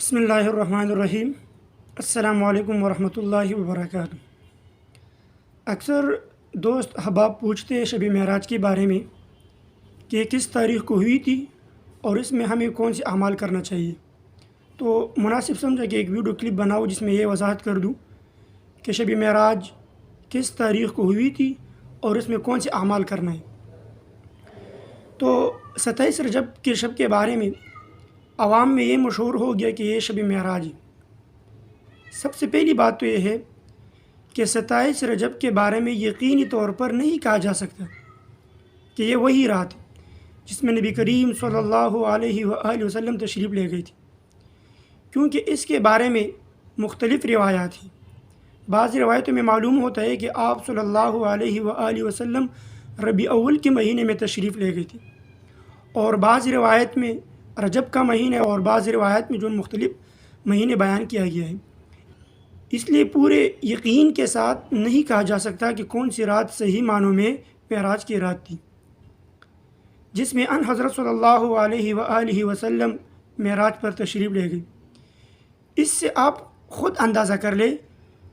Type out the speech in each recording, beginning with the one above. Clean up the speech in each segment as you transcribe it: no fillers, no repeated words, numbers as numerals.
بسم اللہ الرحمن الرحیم۔ السلام علیکم ورحمۃ اللہ وبرکاتہ۔ اکثر دوست احباب پوچھتے ہیں شب معراج کے بارے میں کہ کس تاریخ کو ہوئی تھی اور اس میں ہمیں کون سے اعمال کرنا چاہیے، تو مناسب سمجھا کہ ایک ویڈیو کلپ بناؤ جس میں یہ وضاحت کر دوں کہ شب معراج کس تاریخ کو ہوئی تھی اور اس میں کون سے اعمال کرنا ہے۔ تو 27 رجب کے شب کے بارے میں عوام میں یہ مشہور ہو گیا کہ یہ شب معراج ہے۔ سب سے پہلی بات تو یہ ہے کہ 27 رجب کے بارے میں یقینی طور پر نہیں کہا جا سکتا کہ یہ وہی رات ہے جس میں نبی کریم صلی اللہ علیہ وآلہ وسلم تشریف لے گئی تھی، کیونکہ اس کے بارے میں مختلف روایات ہیں۔ بعض روایتوں میں معلوم ہوتا ہے کہ آپ صلی اللہ علیہ وآلہ وسلم ربیع اول کے مہینے میں تشریف لے گئی تھی، اور بعض روایت میں رجب کا مہینہ اور بعض روایت میں جو مختلف مہینے بیان کیا گیا ہے، اس لیے پورے یقین کے ساتھ نہیں کہا جا سکتا کہ کون سی رات صحیح معنوں میں معراج کی رات تھی جس میں ان حضرت صلی اللہ علیہ وآلہ وسلم معراج پر تشریف لے گئی۔ اس سے آپ خود اندازہ کر لیں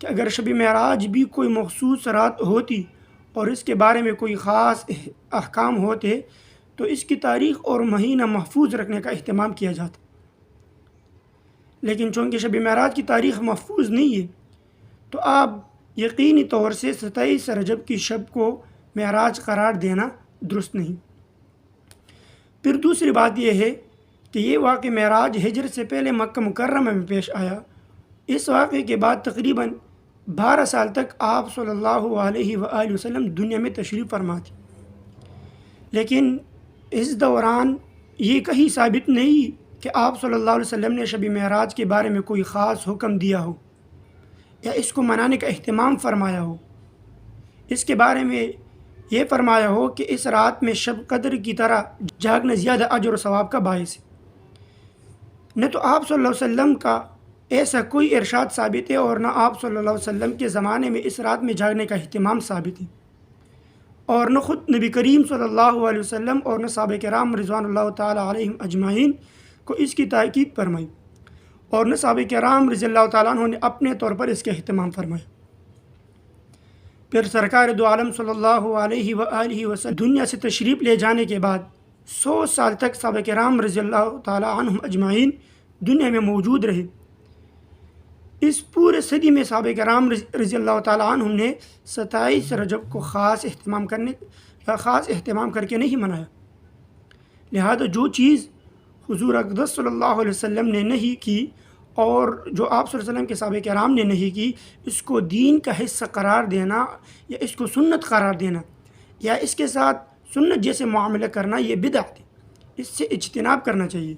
کہ اگر شب معراج بھی کوئی مخصوص رات ہوتی اور اس کے بارے میں کوئی خاص احکام ہوتے تو اس کی تاریخ اور مہینہ محفوظ رکھنے کا اہتمام کیا جاتا، لیکن چونکہ شب معراج کی تاریخ محفوظ نہیں ہے تو آپ یقینی طور سے 27 رجب کی شب کو معراج قرار دینا درست نہیں۔ پھر دوسری بات یہ ہے کہ یہ واقعہ معراج ہجرت سے پہلے مکہ مکرمہ میں پیش آیا۔ اس واقعے کے بعد تقریباً 12 سال تک آپ صلی اللہ علیہ وآلہ وسلم دنیا میں تشریف فرما تھے، لیکن اس دوران یہ کہیں ثابت نہیں کہ آپ صلی اللہ علیہ وسلم نے شب معراج کے بارے میں کوئی خاص حکم دیا ہو یا اس کو منانے کا اہتمام فرمایا ہو۔ اس کے بارے میں یہ فرمایا ہو کہ اس رات میں شب قدر کی طرح جاگنا زیادہ اجر و ثواب کا باعث ہے۔ نہ تو آپ صلی اللہ علیہ وسلم کا ایسا کوئی ارشاد ثابت ہے اور نہ آپ صلی اللہ علیہ وسلم کے زمانے میں اس رات میں جاگنے کا اہتمام ثابت ہے، اور نہ خود نبی کریم صلی اللہ علیہ وسلم اور نہ صحابہ کرام رضوان اللہ تعالیٰ علیہم اجمعین کو اس کی تاکید فرمائی، اور نہ صحابہ کرام رضی اللہ تعالیٰ عنہ نے اپنے طور پر اس کا اہتمام فرمایا۔ پھر سرکار دو عالم صلی اللہ علیہ وآلہ وسلم دنیا سے تشریف لے جانے کے بعد 100 سال تک صحابہ کرام رضی اللہ تعالیٰ عنہم اجمعین دنیا میں موجود رہے۔ اس پورے صدی میں صحابہ کرام رضی اللہ تعالیٰ عنہم نے 27 رجب کو خاص اہتمام کر کے نہیں منایا، لہذا جو چیز حضور اقدس صلی اللہ علیہ وسلم نے نہیں کی اور جو آپ صلی اللہ علیہ وسلم کے صحابہ کرام نے نہیں کی، اس کو دین کا حصہ قرار دینا یا اس کو سنت قرار دینا یا اس کے ساتھ سنت جیسے معاملہ کرنا، یہ بدعت ہے، اس سے اجتناب کرنا چاہیے۔